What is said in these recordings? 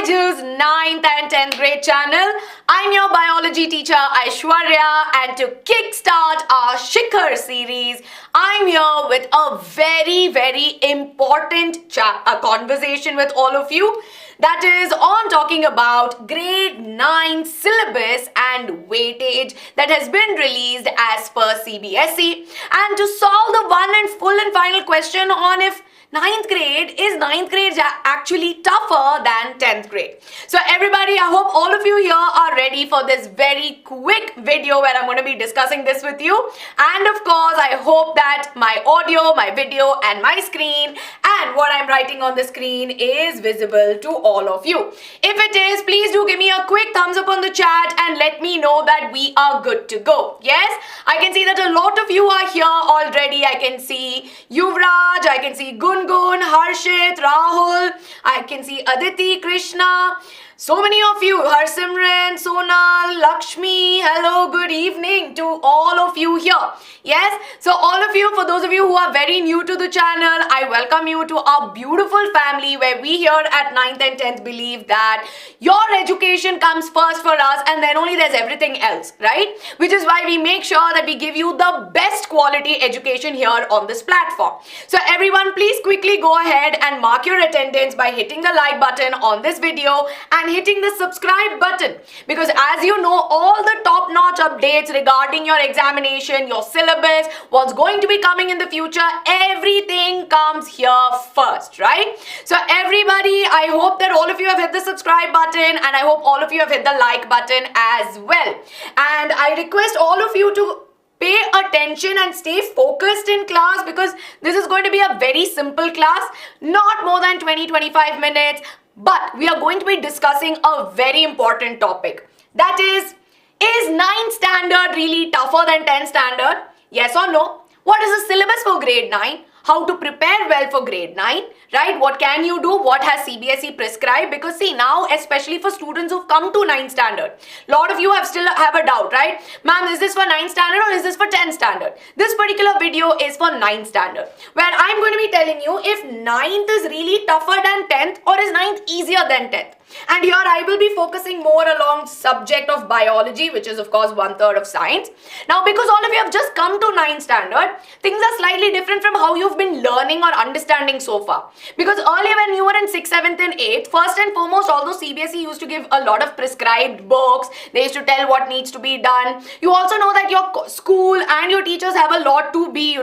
Juice 9th and 10th grade channel. I'm your biology teacher Aishwarya, and to kickstart our Shikhar series, I'm here with a very important conversation with all of you. That is on talking about grade 9 syllabus and weightage that has been released as per CBSE, and to solve the one and full and final question on if 9th grade actually tougher than 10th grade. So everybody, I hope all of you here are ready for this very quick video where I'm going to be discussing this with you. And of course, I hope that my audio, my video and my screen and what I'm writing on the screen is visible to all of you. If it is, please do give me a quick thumbs up on the chat and let me know that we are good to go. Yes, I can see that a lot of you are here already. I can see Yuvraj, I can see Gungun, Harshit, Rahul, I can see Aditi, Krishna, so many of you, Harsimran, Sonal, Lakshmi, hello, good evening to all of you here. Yes, so all of you, for those of you who are very new to the channel, I welcome you to our beautiful family where we here at 9th and 10th believe that your education comes first for us and then only there's everything else, right? Which is why we make sure that we give you the best quality education here on this platform. So everyone, please quickly go ahead and mark your attendance by hitting the like button on this video and hitting the subscribe button, because as you know, all the top-notch updates regarding your examination, your syllabus, what's going to be coming in the future, everything comes here first, right? So everybody, I hope that all of you have hit the subscribe button and I hope all of you have hit the like button as well. And I request all of you to pay attention and stay focused in class, because this is going to be a very simple class, not more than 20-25 minutes. But we are going to be discussing a very important topic. That is 9th standard really tougher than 10th standard? Yes or no? What is the syllabus for grade 9? How to prepare well for grade 9, right? What can you do? What has CBSE prescribed? Because see, now especially for students who've come to 9th standard, a lot of you still have a doubt, right? Ma'am, is this for 9th standard or is this for 10th standard? This particular video is for 9th standard, where I'm going to be telling you if 9th is really tougher than 10th or is 9th easier than 10th. And here I will be focusing more along subject of biology, which is of course 1/3 of science. Now, because all of you have just come to 9th standard, things are slightly different from how you've been learning or understanding so far. Because earlier when you were in 6th, 7th and 8th, first and foremost, although CBSE used to give a lot of prescribed books, they used to tell what needs to be done. You also know that your school and your teachers have a lot to be,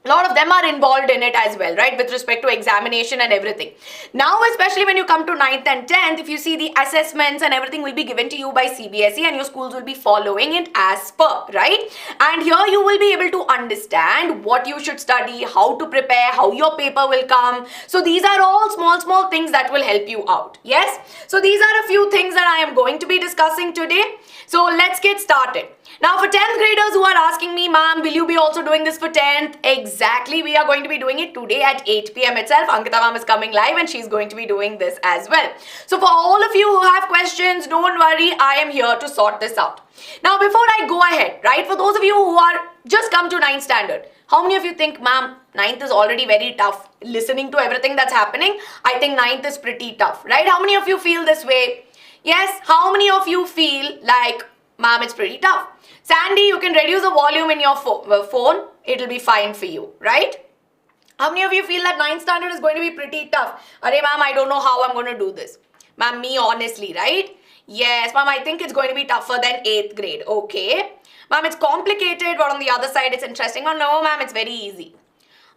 a lot of them are involved in it as well, right, with respect to examination and everything. Now, especially when you come to 9th and 10th, if you see the assessments and everything will be given to you by CBSE and your schools will be following it as per, right? And here you will be able to understand what you should study, how to prepare, how your paper will come. So these are all small things that will help you out. Yes? So these are a few things that I am going to be discussing today. So let's get started. Now, for 10th graders who are asking me, ma'am, will you be also doing this for 10th? Exactly, we are going to be doing it today at 8 p.m. itself. Ankita ma'am is coming live and she's going to be doing this as well. So for all of you who have questions, don't worry, I am here to sort this out. Now, before I go ahead, right, for those of you who are just come to 9th standard, how many of you think, ma'am, 9th is already very tough? Listening to everything that's happening, I think 9th is pretty tough, right? How many of you feel this way? Yes, how many of you feel like, ma'am, it's pretty tough? Sandy, you can reduce the volume in your phone. It'll be fine for you, right? How many of you feel that 9th standard is going to be pretty tough? Arey, ma'am, I don't know how I'm going to do this. Ma'am, me honestly, right? Yes, ma'am, I think it's going to be tougher than 8th grade. Okay. Ma'am, it's complicated, but on the other side, it's interesting. Oh, no, ma'am, it's very easy.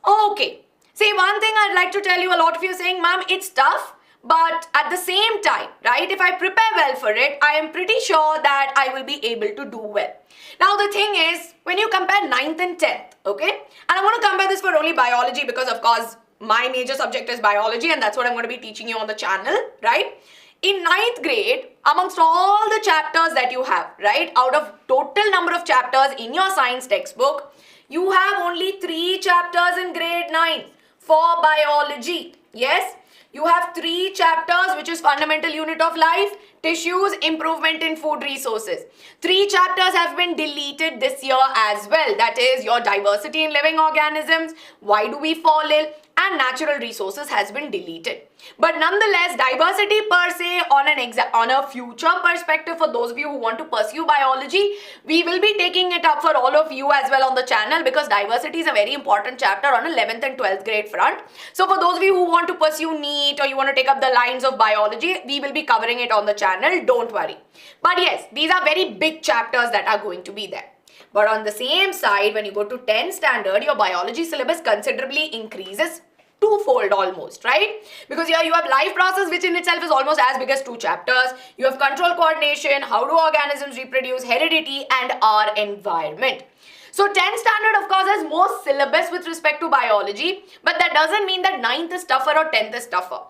Okay. See, one thing I'd like to tell you, a lot of you are saying, ma'am, it's tough. But at the same time, right, if I prepare well for it, I am pretty sure that I will be able to do well. Now, the thing is, when you compare 9th and 10th, okay, and I'm going to compare this for only biology because, of course, my major subject is biology and that's what I'm going to be teaching you on the channel, right? In 9th grade, amongst all the chapters that you have, right, out of total number of chapters in your science textbook, you have only 3 chapters in grade 9 for biology. Yes? You have 3 chapters, which is fundamental unit of life, tissues, improvement in food resources. 3 chapters have been deleted this year as well. That is your diversity in living organisms, why do we fall ill, and natural resources has been deleted. But nonetheless, diversity per se on a future perspective, for those of you who want to pursue biology, we will be taking it up for all of you as well on the channel, because diversity is a very important chapter on 11th and 12th grade front. So for those of you who want to pursue NEET or you want to take up the lines of biology, we will be covering it on the channel, don't worry. But yes, these are very big chapters that are going to be there. But on the same side, when you go to 10th standard, your biology syllabus considerably increases twofold almost, right? Because here you have life process, which in itself is almost as big as 2 chapters. You have control coordination, how do organisms reproduce, heredity, and our environment. So 10th standard of course has more syllabus with respect to biology, but that doesn't mean that 9th is tougher or 10th is tougher.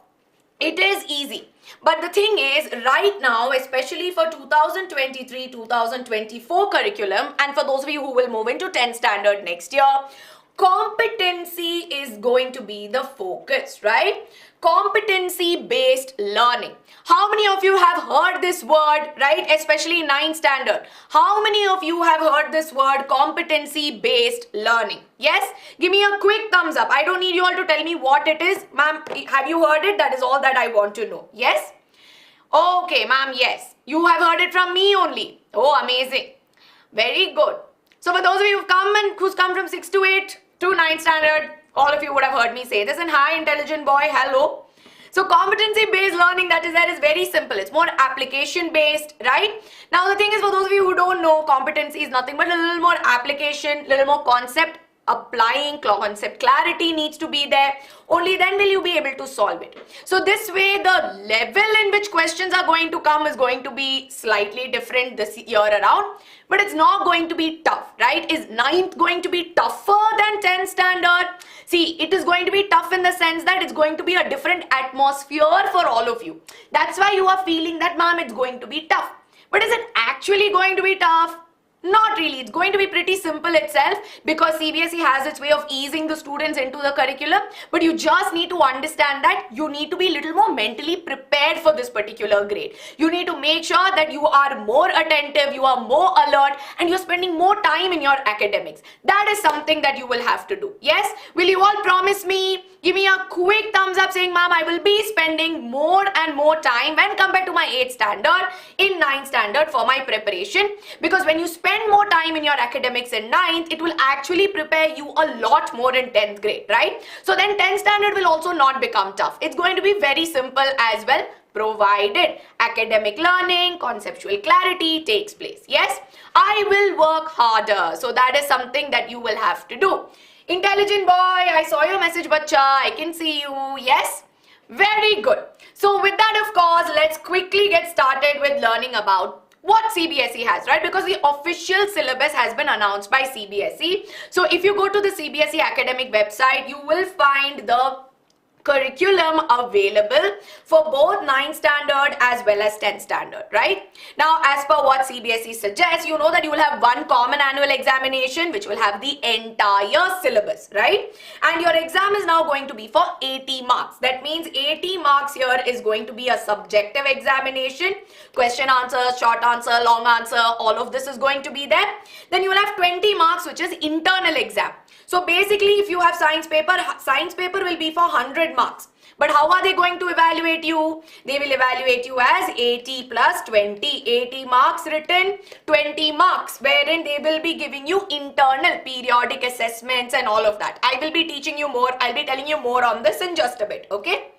It is easy. But the thing is, right now, especially for 2023-2024 curriculum, and for those of you who will move into 10th standard next year, competency is going to be the focus, right? Competency-based learning. How many of you have heard this word, right? Especially in 9th standard. How many of you have heard this word, competency-based learning? Yes? Give me a quick thumbs up. I don't need you all to tell me what it is. Ma'am, have you heard it? That is all that I want to know. Yes? Okay, ma'am, yes. You have heard it from me only. Oh, amazing. Very good. So for those of you who's come from 6 to 8 to 9th standard, all of you would have heard me say this. And hi, intelligent boy, hello. So competency-based learning that is there is very simple. It's more application-based, right? Now the thing is, for those of you who don't know, competency is nothing but a little more application, little more concept applying, concept clarity needs to be there. Only then will you be able to solve it. So this way the level in which questions are going to come is going to be slightly different this year around. But it's not going to be tough, right? Is 9th going to be tougher than 10th standard? See, it is going to be tough in the sense that it's going to be a different atmosphere for all of you. That's why you are feeling that, ma'am, it's going to be tough. But is it actually going to be tough? Not really. It's going to be pretty simple itself, because CBSE has its way of easing the students into the curriculum. But you just need to understand that you need to be a little more mentally prepared for this particular grade. You need to make sure that you are more attentive, you are more alert, and you're spending more time in your academics. That is something that you will have to do. Yes? Will you all promise me? Give me a quick thumbs up saying, ma'am, I will be spending more and more time when compared to my 8th standard in 9th standard for my preparation. Because when you spend more time in your academics in 9th, it will actually prepare you a lot more in 10th grade, right? So then 10th standard will also not become tough. It's going to be very simple as well, provided academic learning, conceptual clarity takes place. Yes, I will work harder. So that is something that you will have to do. Intelligent boy, I saw your message, bacha. I can see you. Yes? Very good. So with that, of course, let's quickly get started with learning about what CBSE has, right? Because the official syllabus has been announced by CBSE. So if you go to the CBSE academic website, you will find the curriculum available for both 9th standard as well as 10th standard, right? Now, as per what CBSE suggests, you know that you will have one common annual examination which will have the entire syllabus, right? And your exam is now going to be for 80 marks. That means 80 marks here is going to be a subjective examination. Question answer, short answer, long answer, all of this is going to be there. Then you will have 20 marks which is internal exam. So basically, if you have science paper will be for 100 marks. But how are they going to evaluate you? They will evaluate you as 80 plus 20. 80 marks written, 20 marks, wherein they will be giving you internal periodic assessments and all of that. I will be teaching you more. I'll be telling you more on this in just a bit, okay?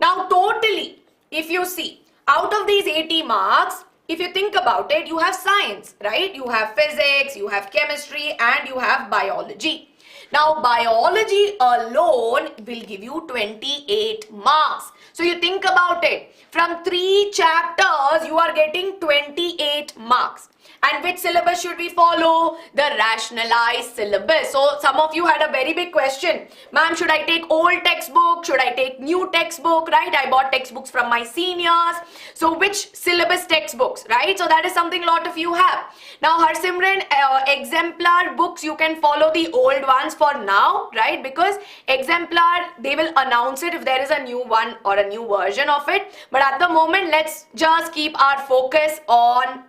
Now, totally, if you see, out of these 80 marks, if you think about it, you have science, right? You have physics, you have chemistry, and you have biology. Now, biology alone will give you 28 marks. So, you think about it. From 3 chapters, you are getting 28 marks. And which syllabus should we follow? The rationalized syllabus. So, some of you had a very big question. Ma'am, should I take old textbook? Should I take new textbook? Right? I bought textbooks from my seniors. So, which syllabus textbooks? Right? So, that is something a lot of you have. Now, Harsimran, exemplar books, you can follow the old ones for now. Right? Because exemplar, they will announce it if there is a new one or a new version of it. But at the moment, let's just keep our focus on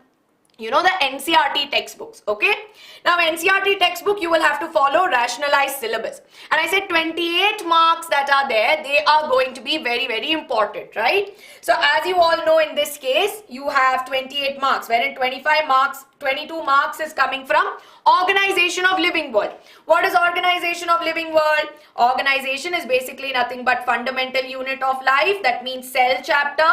the NCERT textbooks, okay? Now, NCERT textbook, you will have to follow rationalized syllabus. And I said 28 marks that are there, they are going to be very, very important, right? So, as you all know, in this case, you have 28 marks, wherein 25 marks, 22 marks is coming from Organization of Living World. What is Organization of Living World? Organization is basically nothing but fundamental unit of life, that means cell chapter,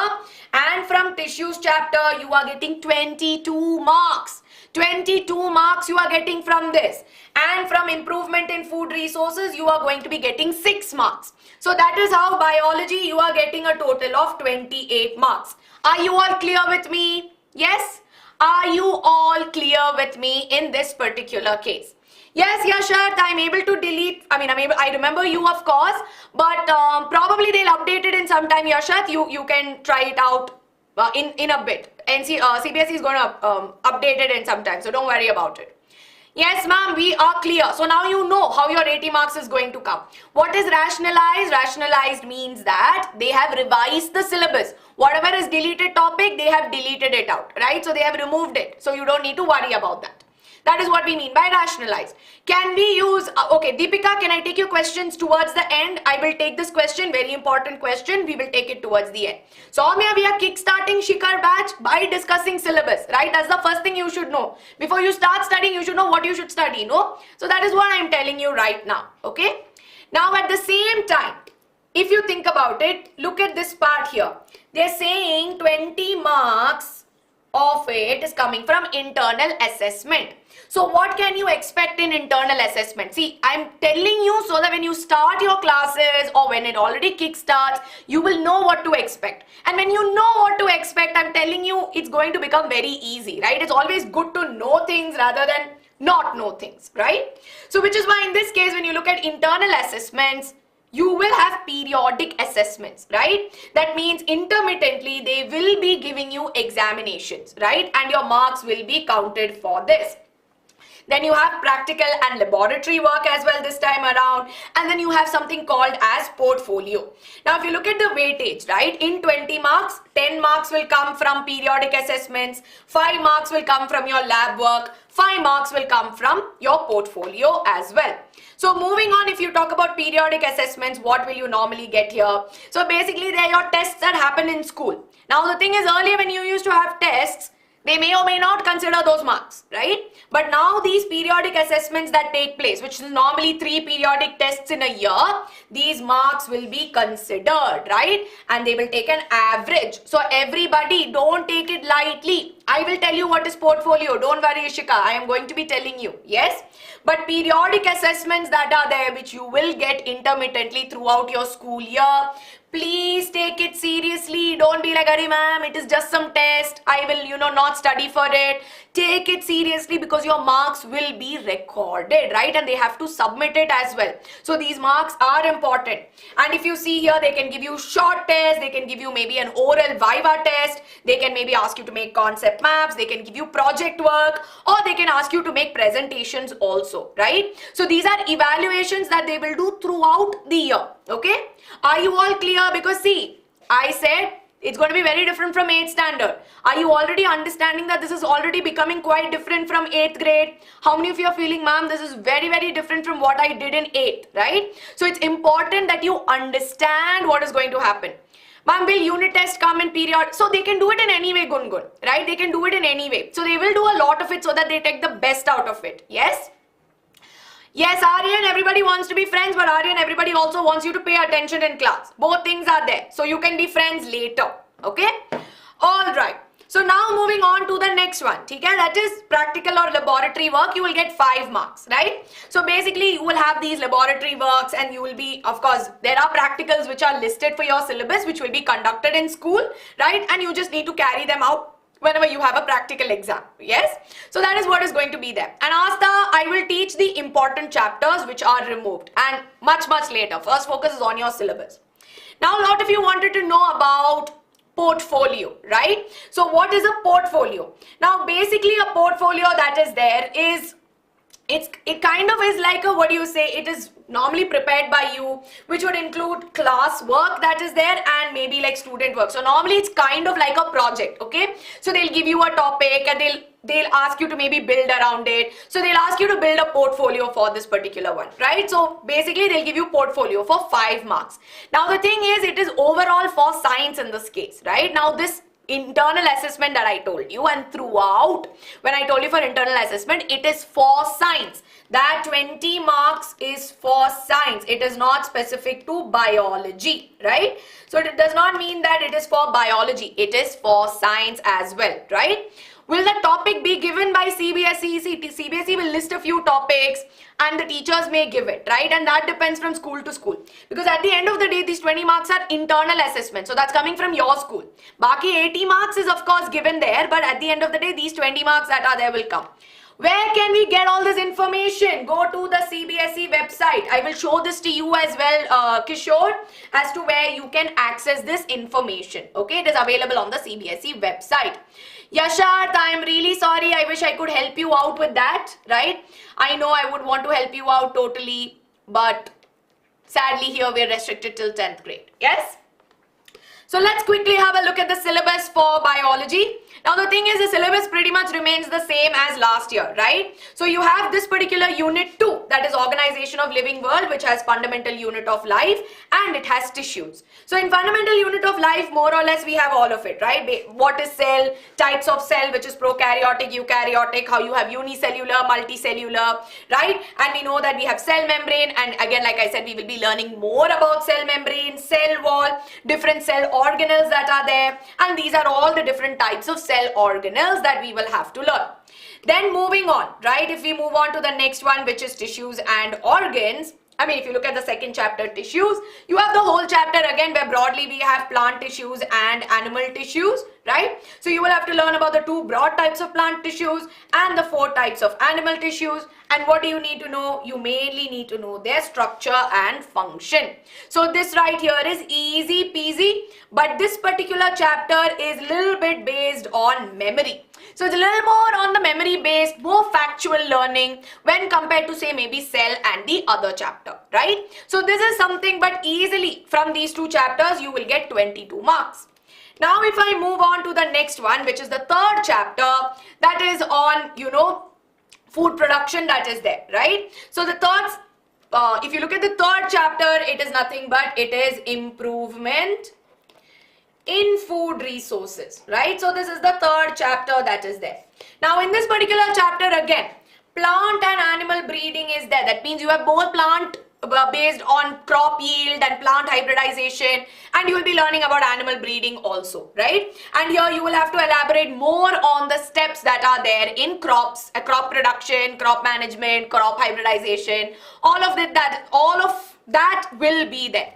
and from tissues chapter you are getting 22 marks. 22 marks you are getting from this, and from improvement in food resources you are going to be getting 6 marks. So that is how biology you are getting a total of 28 marks. Are you all clear with me? Yes? Are you all clear with me in this particular case? Yes, Yashat, I'm able to delete, I remember you of course, but probably they'll update it in some time, Yashat. You can try it out in a bit. CBSE is going to update it in some time, so don't worry about it. Yes, ma'am, we are clear. So now you know how your 80 marks is going to come. What is rationalized? Rationalized means that they have revised the syllabus. Whatever is deleted topic, they have deleted it out, right? So they have removed it. So you don't need to worry about that. That is what we mean by rationalized. Can we use, okay, Deepika, can I take your questions towards the end? I will take this question, very important question. We will take it towards the end. So, Amya, we are kickstarting Shikhar batch by discussing syllabus, right? That's the first thing you should know. Before you start studying, you should know what you should study, no? So that is what I am telling you right now, okay? Now, at the same time, if you think about it, look at this part here. They're saying 20 marks of it is coming from internal assessment. So what can you expect in internal assessment? See, I'm telling you so that when you start your classes or when it already kickstarts, you will know what to expect. And when you know what to expect, I'm telling you, it's going to become very easy, right? It's always good to know things rather than not know things, right? So which is why in this case, when you look at internal assessments, you will have periodic assessments, right? That means intermittently, they will be giving you examinations, right? And your marks will be counted for this. Then you have practical and laboratory work as well this time around. And then you have something called as portfolio. Now, if you look at the weightage, right, in 20 marks, 10 marks will come from periodic assessments, 5 marks will come from your lab work, 5 marks will come from your portfolio as well. So moving on, if you talk about periodic assessments, what will you normally get here? So basically, they are your tests that happen in school. Now, the thing is, earlier when you used to have tests, they may or may not consider those marks, right? But now these periodic assessments that take place, which is normally 3 periodic tests in a year, these marks will be considered, right? And they will take an average. So everybody, don't take it lightly. I will tell you what is portfolio. Don't worry, Ishika. I am going to be telling you. Yes? But periodic assessments that are there, which you will get intermittently throughout your school year, please take it seriously. Don't be like, "Arey ma'am, it is just some test. I will, not study for it." Take it seriously because your marks will be recorded, right? And they have to submit it as well. So these marks are important. And if you see here, they can give you short tests. They can give you maybe an oral viva test. They can maybe ask you to make concept maps. They can give you project work, or they can ask you to make presentations also, right? So these are evaluations that they will do throughout the year, okay? Are you all clear? Because see, I said it's going to be very different from 8th standard. Are you already understanding that this is already becoming quite different from 8th grade? How many of you are feeling, ma'am, this is very, very different from what I did in 8th, right? So it's important that you understand what is going to happen. Ma'am, will unit test come in period? So they can do it in any way, Gungun, right? They can do it in any way. So they will do a lot of it so that they take the best out of it. Yes? Yes, Aryan, everybody wants to be friends, but Aryan, everybody also wants you to pay attention in class. Both things are there. So you can be friends later. Okay? All right. So now moving on to the next one. Okay? That is practical or laboratory work. You will get 5 marks, right? So basically, you will have these laboratory works and you will be, of course, there are practicals which are listed for your syllabus, which will be conducted in school, right? And you just need to carry them out whenever you have a practical exam. Yes? So that is what is going to be there. And Asta, I will teach the important chapters which are removed and much, much later. First focus is on your syllabus. Now, a lot of you wanted to know about portfolio, right? So what is a portfolio? Now, basically a portfolio that is there is, it kind of is like a, what do you say, it is normally prepared by you, which would include class work that is there and maybe like student work. So normally it's kind of like a project, okay? So they'll give you a topic and they'll they'll ask you to maybe build around it. So they'll ask you to build a portfolio for this particular one, right? So basically they'll give you portfolio for 5 marks. Now the thing is, it is overall for science in this case, right? Now this internal assessment that I told you, and throughout when I told you for internal assessment, it is for science. That 20 marks is for science. It is not specific to biology, right? So it does not mean that it is for biology. It is for science as well, right? Will the topic be given by CBSE? CBSE will list a few topics and the teachers may give it, right? And that depends from school to school. Because at the end of the day, these 20 marks are internal assessment. So that's coming from your school. Baki 80 marks is of course given there, but at the end of the day, these 20 marks that are there will come. Where can we get all this information? Go to the CBSE website. I will show this to you as well, Kishore, as to where you can access this information. Okay, it is available on the CBSE website. Yasharth, I am really sorry. I wish I could help you out with that, right? I know I would want to help you out totally, but sadly here we are restricted till 10th grade. Yes? So let's quickly have a look at the syllabus for biology. Now the thing is, the syllabus pretty much remains the same as last year, right? So you have this particular unit 2, that is Organization of Living World, which has fundamental unit of life and it has tissues. So in fundamental unit of life, more or less we have all of it, right? What is cell, types of cell, which is prokaryotic, eukaryotic, how you have unicellular, multicellular, right? And we know that we have cell membrane, and again, like I said, we will be learning more about cell membrane, cell wall, different cell organelles that are there, and these are all the different types of cell organelles that we will have to learn. Then moving on, right, if we move on to the next one, which is tissues and organs, I mean, if you look at the second chapter, tissues, you have the whole chapter again where broadly we have plant tissues and animal tissues, right? So you will have to learn about the 2 broad types of plant tissues and the 4 types of animal tissues. And what do you need to know? You mainly need to know their structure and function. So this right here is easy peasy, but this particular chapter is little bit based on memory. So it's a little more on the memory based, more factual learning when compared to say maybe cell and the other chapter, right? So this is something, but easily from these 2 chapters you will get 22 marks. Now if I move on to the next one, which is the 3rd chapter, that is on, you know, food production, that is there, right? So the third, if you look at the 3rd chapter, it is nothing but it is improvement in food resources, right? So this is the 3rd chapter that is there. Now in this particular chapter again, plant and animal breeding is there. That means you have both plant based on crop yield and plant hybridization, and you will be learning about animal breeding also, right? And here you will have to elaborate more on the steps that are there in crops, crop production, crop management, crop hybridization, all of that will be there.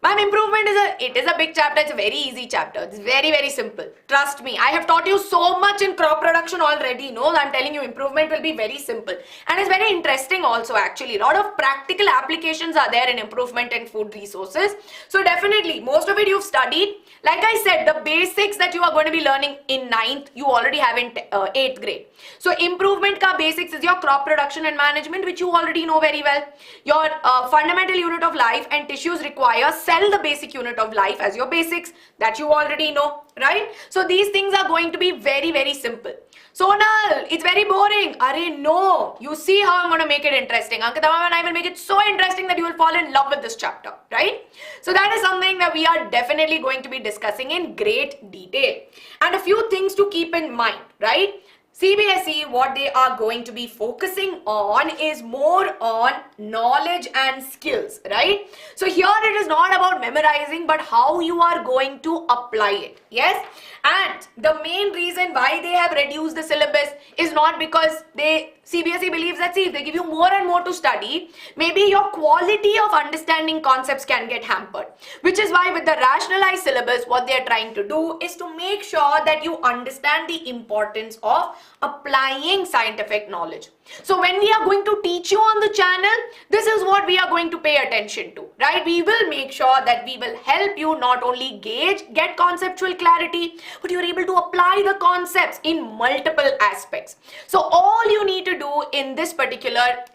Ma'am, improvement is a big chapter. It's a very easy chapter. It's very, very simple. Trust me. I have taught you so much in crop production already. No, I'm telling you, improvement will be very simple. And it's very interesting also actually. A lot of practical applications are there in improvement in food resources. So definitely, most of it you've studied. Like I said, the basics that you are going to be learning in 9th, you already have in 8th grade. So improvement ka basics is your crop production and management, which you already know very well. Your fundamental unit of life and tissues require the basic unit of life as your basics, that you already know, right? So these things are going to be very, very simple. Sonal, it's very boring. Arey, no. You see how I'm going to make it interesting. Ankita and I will make it so interesting that you will fall in love with this chapter, right? So that is something that we are definitely going to be discussing in great detail. And a few things to keep in mind, right? CBSE, what they are going to be focusing on is more on knowledge and skills, right? So here it is not about memorizing, but how you are going to apply it, yes? And the main reason why they have reduced the syllabus is not because CBSE believes that, see, if they give you more and more to study, maybe your quality of understanding concepts can get hampered. Which is why with the rationalized syllabus, what they are trying to do is to make sure that you understand the importance of applying scientific knowledge. So when we are going to teach you on the channel, this is what we are going to pay attention to, right? We will make sure that we will help you not only get conceptual clarity, but you're able to apply the concepts in multiple aspects. So all you need to do in this particular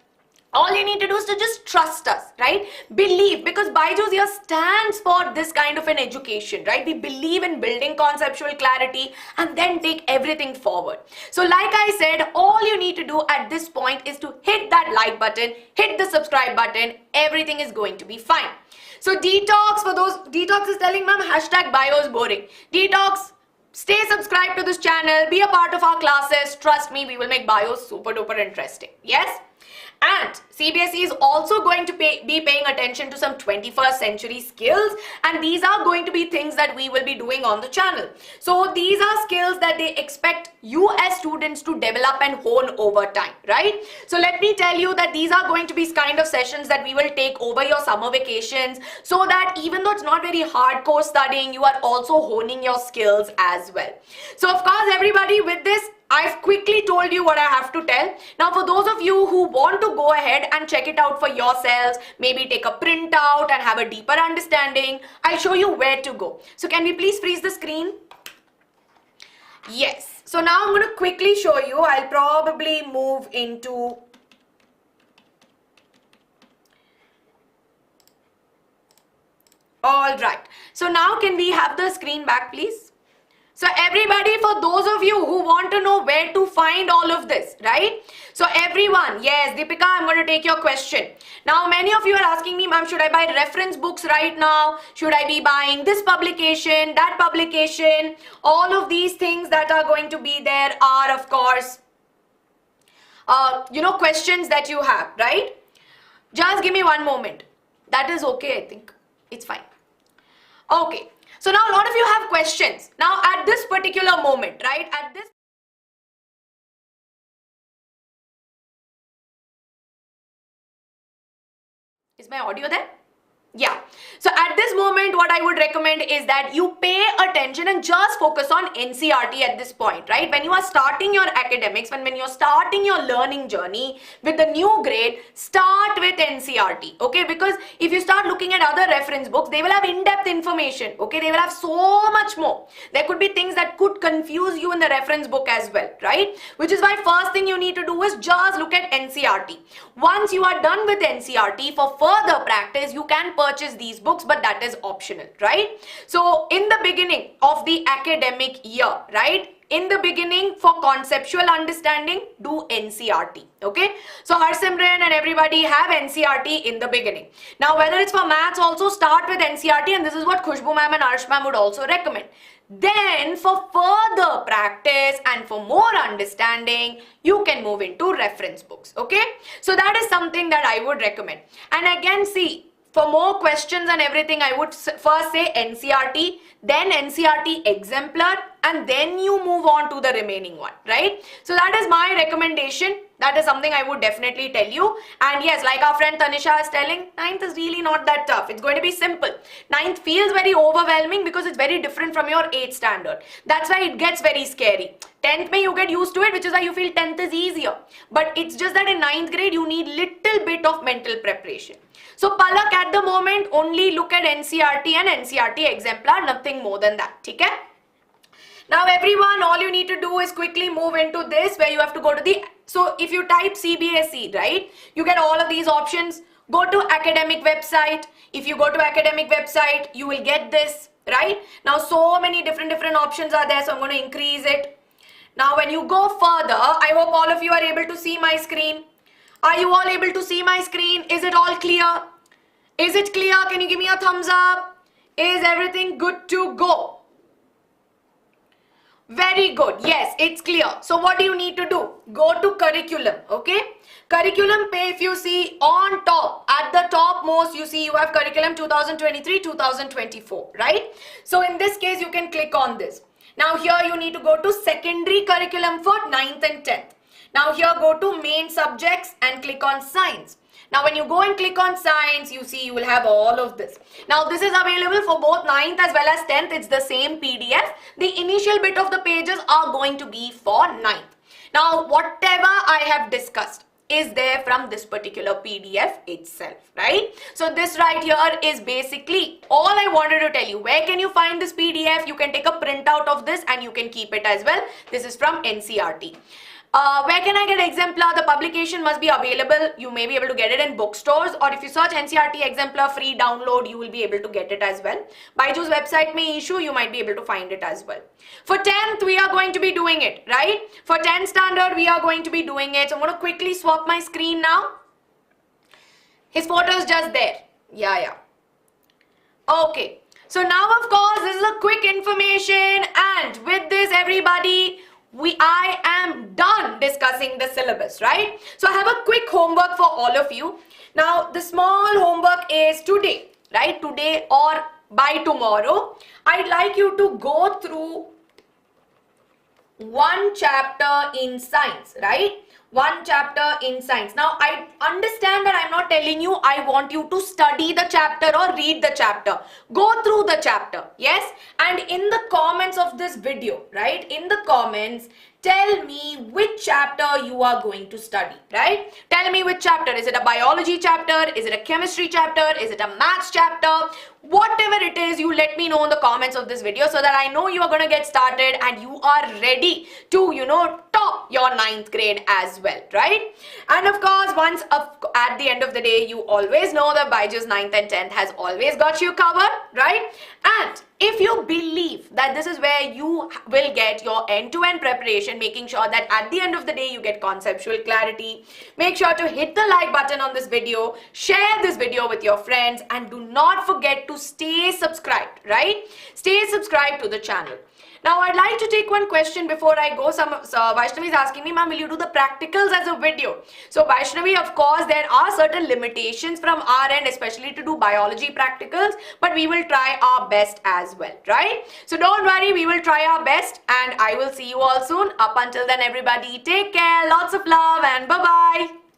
All you need to do is to just trust us, right? Believe, because Byju's here stands for this kind of an education, right? We believe in building conceptual clarity and then take everything forward. So like I said, all you need to do at this point is to hit that like button, hit the subscribe button, everything is going to be fine. So Detox, for those, Detox is telling ma'am, hashtag bio is boring. Detox, stay subscribed to this channel, be a part of our classes. Trust me, we will make bio super duper interesting. Yes? And CBSE is also going to be paying attention to some 21st century skills, and these are going to be things that we will be doing on the channel. So these are skills that they expect you as students to develop and hone over time, right? So let me tell you that these are going to be kind of sessions that we will take over your summer vacations, so that even though it's not very hardcore studying, you are also honing your skills as well. So of course, everybody, with this, I've quickly told you what I have to tell. Now for those of you who want to go ahead and check it out for yourselves, maybe take a printout and have a deeper understanding, I'll show you where to go. So can we please freeze the screen? Yes. So now I'm going to quickly show you. I'll probably move into all right. So now can we have the screen back, please? So everybody, for those of you who want to know where to find all of this, right? So everyone, yes, Deepika, I'm going to take your question. Now, many of you are asking me, ma'am, should I buy reference books right now? Should I be buying this publication, that publication? All of these things that are going to be there are, of course, questions that you have, right? Just give me one moment. That is okay, I think. It's fine. Okay. So now a lot of you have questions. Now at this particular moment, right? Is my audio there? Yeah. So at this moment, what I would recommend is that you pay attention and just focus on NCERT at this point, right? When you are starting your academics, when you're starting your learning journey with the new grade, start with NCERT, okay? Because if you start looking at other reference books, they will have in-depth information, okay? They will have so much more. There could be things that could confuse you in the reference book as well, right? Which is why first thing you need to do is just look at NCERT. Once you are done with NCERT, for further practice, you can purchase these books, but that is optional, right? So in the beginning of the academic year, right? In the beginning, for conceptual understanding, do NCERT, okay? So Harsimran and everybody have NCERT in the beginning. Now, whether it's for maths, also start with NCERT, and this is what Khushbu ma'am and Arsh ma'am would also recommend. Then for further practice and for more understanding, you can move into reference books, okay? So that is something that I would recommend. And again, see, for more questions and everything, I would first say NCERT, then NCERT exemplar, and then you move on to the remaining one, right? So that is my recommendation. That is something I would definitely tell you. And yes, like our friend Tanisha is telling, 9th is really not that tough. It's going to be simple. 9th feels very overwhelming because it's very different from your 8th standard. That's why it gets very scary. 10th may you get used to it, which is why you feel 10th is easier. But it's just that in 9th grade, you need little bit of mental preparation. So Palak, at the moment, only look at NCERT and NCERT exemplar, nothing more than that. Okay? Now everyone, all you need to do is quickly move into this where you have to go to the, so if you type CBSE, right, you get all of these options. Go to academic website. If you go to academic website, you will get this, right? Now so many different options are there, so I'm going to increase it. Now when you go further, I hope all of you are able to see my screen. Are you all able to see my screen? Is it all clear? Is it clear? Can you give me a thumbs up? Is everything good to go? Very good. Yes, it's clear. So what do you need to do? Go to curriculum, okay? Curriculum page, if you see on top, at the top most, you see you have curriculum 2023-2024, right? So in this case, you can click on this. Now here you need to go to secondary curriculum for 9th and 10th. Now here go to main subjects and click on science. Now when you go and click on science, you see you will have all of this. Now this is available for both 9th as well as 10th. It's the same PDF. The initial bit of the pages are going to be for 9th. Now whatever I have discussed is there from this particular PDF itself, right? So this right here is basically all I wanted to tell you. Where can you find this PDF? You can take a printout of this and you can keep it as well. This is from NCERT. Where can I get exemplar? The publication must be available. You may be able to get it in bookstores, or if you search NCERT exemplar free download, you will be able to get it as well. Byju's website may issue, you might be able to find it as well. For 10th, we are going to be doing it, right? For 10th standard, we are going to be doing it. So I'm going to quickly swap my screen now. His photo is just there. Yeah. Okay. So now, of course, this is a quick information, and with this, everybody, I am done discussing the syllabus, right? So I have a quick homework for all of you. Now, the small homework is today, right? Today or by tomorrow, I'd like you to go through one chapter in science, right? One chapter in science. Now, I understand that I'm not telling you I want you to study the chapter or read the chapter. Go through the chapter, yes? And in the comments of this video, right? In the comments, tell me which chapter you are going to study, right? Tell me which chapter. Is it a biology chapter? Is it a chemistry chapter? Is it a maths chapter? Whatever it is, you let me know in the comments of this video so that I know you are going to get started and you are ready to, top your 9th grade as well, right? And of course, once at the end of the day, you always know that Byju's 9th and 10th has always got you covered, right? And if you believe that this is where you will get your end-to-end preparation, making sure that at the end of the day you get conceptual clarity, make sure to hit the like button on this video, share this video with your friends, and do not forget to stay subscribed, right? Stay subscribed to the channel. Now, I'd like to take one question before I go. Vaishnavi is asking me, ma'am, will you do the practicals as a video? So, Vaishnavi, of course, there are certain limitations from our end, especially to do biology practicals, but we will try our best as well, right? So, don't worry, we will try our best, and I will see you all soon. Up until then, everybody, take care, lots of love, and bye-bye.